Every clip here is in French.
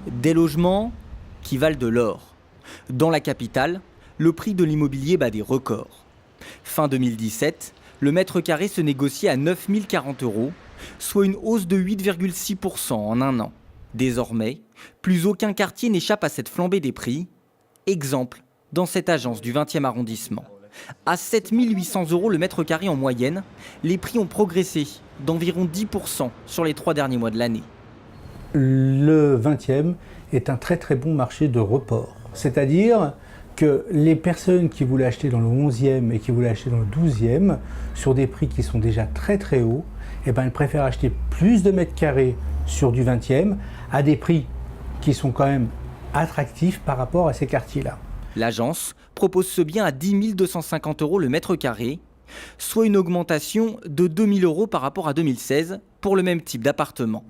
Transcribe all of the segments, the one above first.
Des logements qui valent de l'or. Dans la capitale, le prix de l'immobilier bat des records. Fin 2017, le mètre carré se négociait à 9 040 €, soit une hausse de 8,6% en un an. Désormais, plus aucun quartier n'échappe à cette flambée des prix. Exemple dans cette agence du 20e arrondissement. À 7 800 € le mètre carré en moyenne, les prix ont progressé d'environ 10% sur les 3 derniers mois de l'année. Le 20e est un très très bon marché de report. C'est-à-dire que les personnes qui voulaient acheter dans le 11e et qui voulaient acheter dans le 12e, sur des prix qui sont déjà très très hauts, elles préfèrent acheter plus de mètres carrés sur du 20e à des prix qui sont quand même attractifs par rapport à ces quartiers-là. L'agence propose ce bien à 10 250 € le mètre carré, soit une augmentation de 2 000 € par rapport à 2016 pour le même type d'appartement.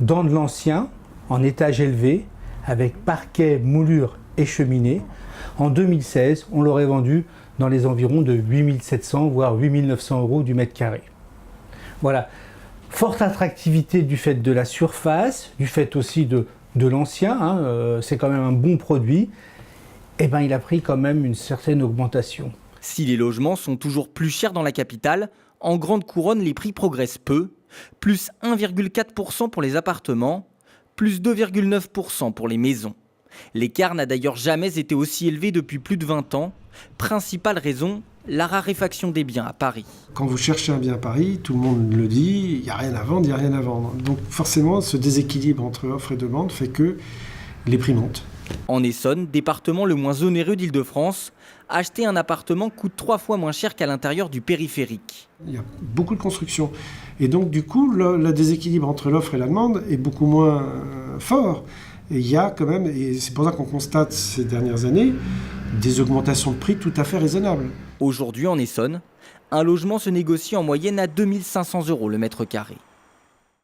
Dans de l'ancien, en étage élevé, avec parquet, moulure et cheminée, en 2016, on l'aurait vendu dans les environs de 8 700 voire 8 900 € du mètre carré. Voilà, forte attractivité du fait de la surface, du fait aussi de l'ancien, c'est quand même un bon produit. Il a pris quand même une certaine augmentation. Si les logements sont toujours plus chers dans la capitale, en grande couronne, les prix progressent peu, plus 1,4% pour les appartements, plus 2,9% pour les maisons. L'écart n'a d'ailleurs jamais été aussi élevé depuis plus de 20 ans. Principale raison, la raréfaction des biens à Paris. Quand vous cherchez un bien à Paris, tout le monde le dit, il n'y a rien à vendre, il n'y a rien à vendre. Donc forcément, ce déséquilibre entre offre et demande fait que les prix montent. En Essonne, département le moins onéreux d'Île-de-France, acheter un appartement coûte 3 fois moins cher qu'à l'intérieur du périphérique. Il y a beaucoup de construction. Et donc du coup, le déséquilibre entre l'offre et la demande est beaucoup moins fort. Et il y a quand même, et c'est pour ça qu'on constate ces dernières années, des augmentations de prix tout à fait raisonnables. Aujourd'hui en Essonne, un logement se négocie en moyenne à 2 500 € le mètre carré.